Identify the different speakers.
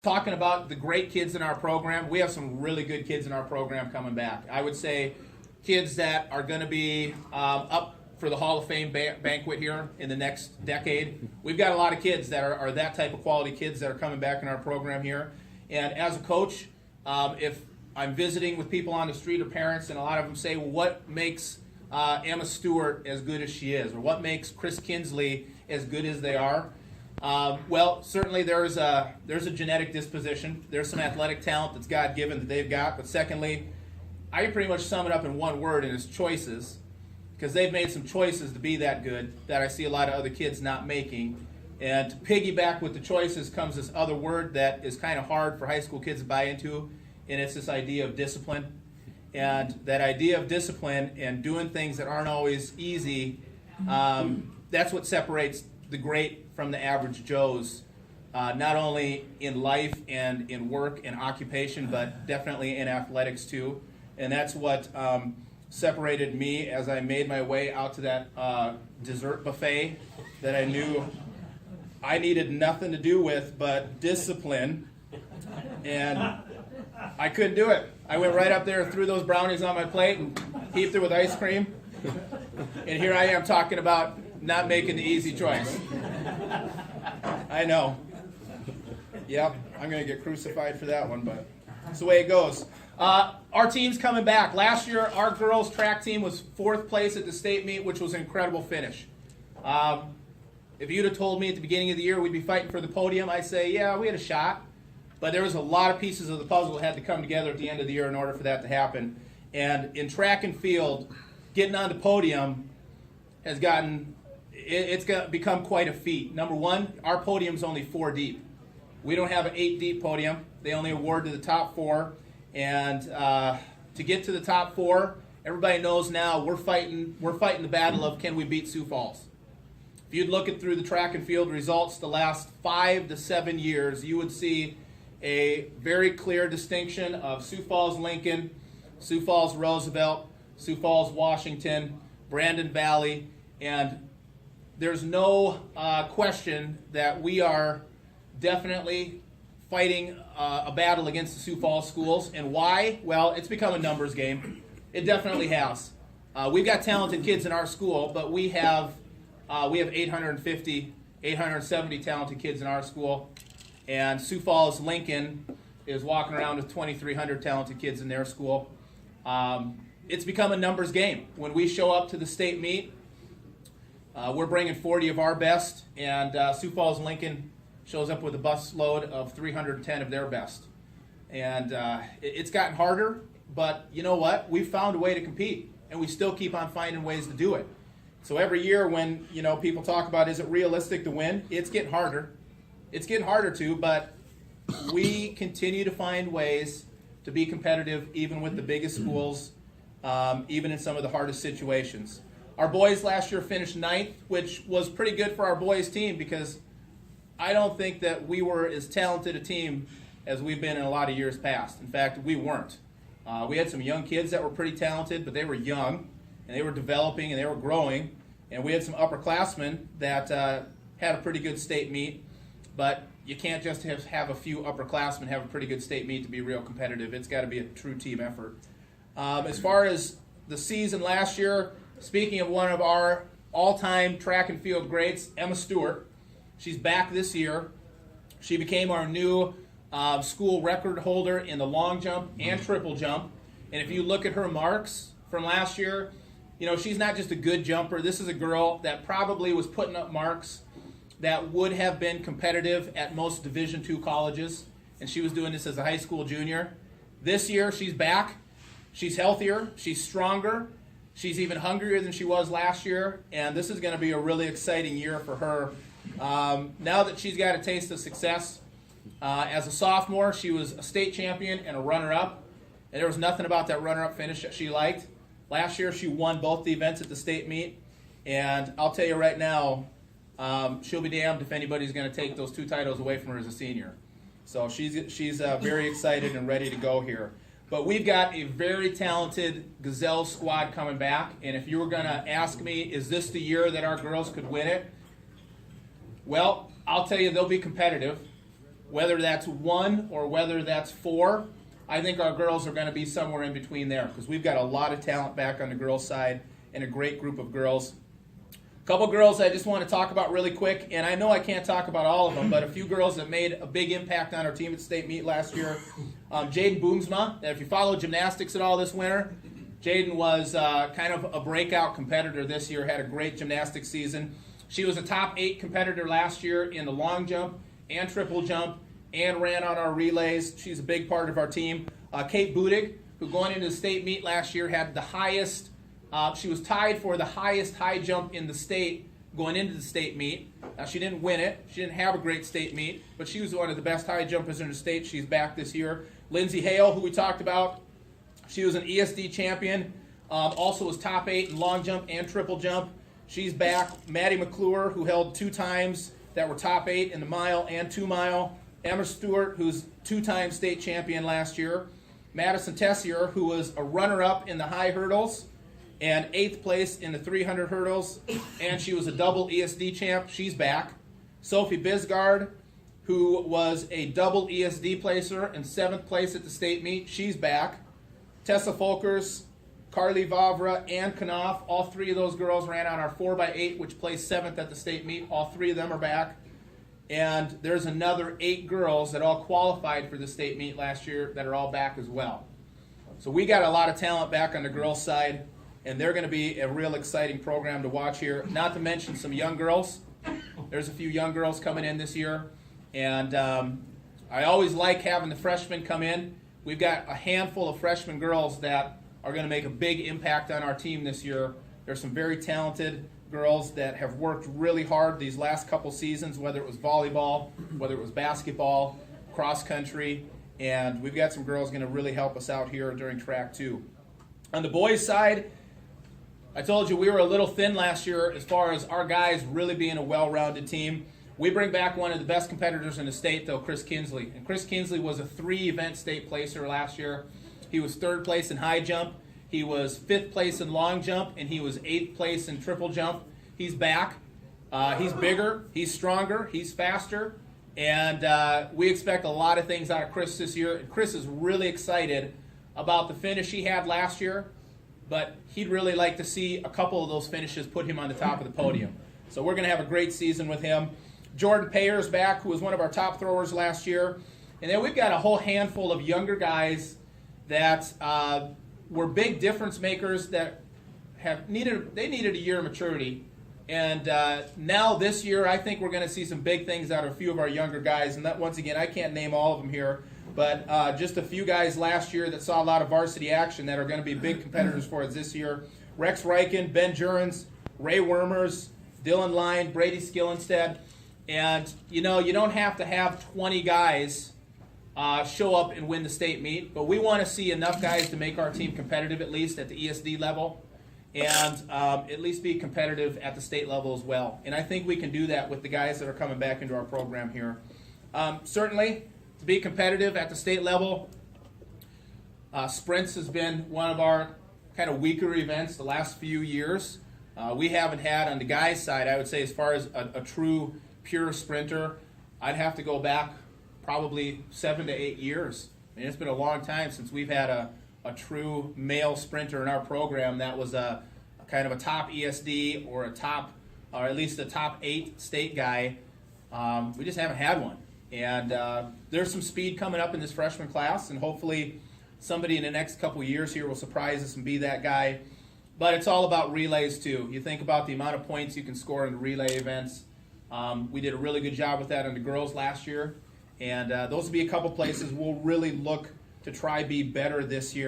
Speaker 1: talking about the great kids in our program, we have some really good kids in our program coming back. I would say kids that are going to be up for the Hall of Fame banquet here in the next decade. We've got a lot of kids that are that type of quality kids that are coming back in our program here. And as a coach, if I'm visiting with people on the street or parents, and a lot of them say, well, what makes Emma Stewart as good as she is, or what makes Chris Kinsley as good as they are? Well, certainly there's a genetic disposition. There's some athletic talent that's God-given that they've got. But secondly, I can pretty much sum it up in one word, and it's choices, because they've made some choices to be that good that I see a lot of other kids not making. And to piggyback with the choices comes this other word that is kind of hard for high school kids to buy into, and it's this idea of discipline. And that idea of discipline and doing things that aren't always easy, that's what separates the great from the average Joes, not only in life and in work and occupation, but definitely in athletics too. And that's what separated me as I made my way out to that dessert buffet that I knew I needed nothing to do with but discipline. And I couldn't do it. I went right up there, threw those brownies on my plate, and heaped it with ice cream. And here I am talking about not making the easy choice. I know. Yep, I'm going to get crucified for that one, but that's the way it goes. Our team's coming back. Last year, our girls' track team was 4th place at the state meet, which was an incredible finish. If you'd have told me at the beginning of the year we'd be fighting for the podium, I'd say, yeah, we had a shot. But there was a lot of pieces of the puzzle that had to come together at the end of the year in order for that to happen. And in track and field, getting on the podium has become quite a feat. Number one, our podium's only 4 deep. We don't have an 8 deep podium. They only award to the top 4. And to get to the top 4, everybody knows now we're fighting the battle of can we beat Sioux Falls. If you'd look at through the track and field results the last 5 to 7 years, you would see a very clear distinction of Sioux Falls Lincoln, Sioux Falls Roosevelt, Sioux Falls Washington, Brandon Valley, and there's no question that we are definitely fighting a battle against the Sioux Falls schools. And why? Well, it's become a numbers game. It definitely has. We've got talented kids in our school, but we have 850, 870 talented kids in our school. And Sioux Falls Lincoln is walking around with 2,300 talented kids in their school. It's become a numbers game. When we show up to the state meet, we're bringing 40 of our best, and Sioux Falls Lincoln shows up with a bus load of 310 of their best. And it's gotten harder, but you know what? We've found a way to compete, and we still keep on finding ways to do it. So every year when people talk about is it realistic to win, it's getting harder. It's getting harder to, but we continue to find ways to be competitive even with the biggest schools, even in some of the hardest situations. Our boys last year finished 9th, which was pretty good for our boys team because I don't think that we were as talented a team as we've been in a lot of years past. In fact, we weren't. We had some young kids that were pretty talented, but they were young, and they were developing, and they were growing. And we had some upperclassmen that had a pretty good state meet, but you can't just have a few upperclassmen have a pretty good state meet to be real competitive. It's got to be a true team effort. As far as the season last year, speaking of one of our all-time track and field greats, Emma Stewart, she's back this year. She became our new school record holder in the long jump and triple jump. And if you look at her marks from last year, she's not just a good jumper. This is a girl that probably was putting up marks that would have been competitive at most Division II colleges. And she was doing this as a high school junior. This year, she's back. She's healthier. She's stronger. She's even hungrier than she was last year. And this is going to be a really exciting year for her. Now that she's got a taste of success, as a sophomore, she was a state champion and a runner-up. And there was nothing about that runner-up finish that she liked. Last year, she won both the events at the state meet. And I'll tell you right now, she'll be damned if anybody's going to take those 2 titles away from her as a senior. So she's very excited and ready to go here. But we've got a very talented Gazelle squad coming back. And if you were going to ask me, is this the year that our girls could win it? Well, I'll tell you they'll be competitive. whether that's 1 or whether that's 4, I think our girls are going to be somewhere in between there because we've got a lot of talent back on the girls' side and a great group of girls. A couple girls I just want to talk about really quick, and I know I can't talk about all of them, but a few girls that made a big impact on our team at state meet last year. Jaden Boomsma, and if you follow gymnastics at all this winter, Jaden was kind of a breakout competitor this year, had a great gymnastics season. She was a top 8 competitor last year in the long jump and triple jump and ran on our relays. She's a big part of our team. Kate Budig, who going into the state meet last year had the highest, she was tied for the highest high jump in the state going into the state meet. Now she didn't win it. She didn't have a great state meet, but she was one of the best high jumpers in the state. She's back this year. Lindsay Hale, who we talked about, she was an ESD champion, also was top 8 in long jump and triple jump. She's back. Maddie McClure, who held 2 times that were top 8 in the mile and 2 mile. Emma Stewart, who's 2-time state champion last year. Madison Tessier, who was a runner-up in the high hurdles and 8th place in the 300 hurdles, and she was a double ESD champ. She's back. Sophie Bisgard, who was a double ESD placer and 7th place at the state meet. She's back. Tessa Folkers, Carly Vavra, and Knopf, all 3 of those girls ran on our 4x8, which placed 7th at the state meet. All 3 of them are back. And there's another 8 girls that all qualified for the state meet last year that are all back as well. So we got a lot of talent back on the girls' side, and they're going to be a real exciting program to watch here. Not to mention some young girls. There's a few young girls coming in this year, and I always like having the freshmen come in. We've got a handful of freshman girls that are going to make a big impact on our team this year. There's some very talented girls that have worked really hard these last couple seasons, whether it was volleyball, whether it was basketball, cross country, and we've got some girls going to really help us out here during track too. On the boys' side, I told you we were a little thin last year as far as our guys really being a well-rounded team. We bring back one of the best competitors in the state, though, Chris Kinsley. And Chris Kinsley was a 3-event state placer last year. He was 3rd place in high jump. He was 5th place in long jump, and he was 8th place in triple jump. He's back. He's bigger. He's stronger. He's faster. And we expect a lot of things out of Chris this year. And Chris is really excited about the finish he had last year, but he'd really like to see a couple of those finishes put him on the top of the podium. So we're going to have a great season with him. Jordan Payer's back, who was one of our top throwers last year. And then we've got a whole handful of younger guys that were big difference makers that needed a year of maturity. And now this year, I think we're going to see some big things out of a few of our younger guys. And that, once again, I can't name all of them here, but just a few guys last year that saw a lot of varsity action that are going to be big competitors for us this year. Rex Reichen, Ben Jurens, Ray Wormers, Dylan Line, Brady Skillenstead. And, you know, you don't have to have 20 guys show up and win the state meet, but we want to see enough guys to make our team competitive, at least at the ESD level, and at least be competitive at the state level as well. And I think we can do that with the guys that are coming back into our program here. Certainly, to be competitive at the state level, sprints has been one of our kind of weaker events the last few years. We haven't had, on the guys' side, I would say, as far as a true pure sprinter, I'd have to go back probably 7 to 8 years. I mean, it's been a long time since we've had a true male sprinter in our program that was a kind of a top ESD or at least a top 8 state guy. We just haven't had one. And there's some speed coming up in this freshman class, and hopefully somebody in the next couple years here will surprise us and be that guy. But it's all about relays too. You think about the amount of points you can score in the relay events. We did a really good job with that on the girls last year. And those will be a couple places we'll really look to try be better this year.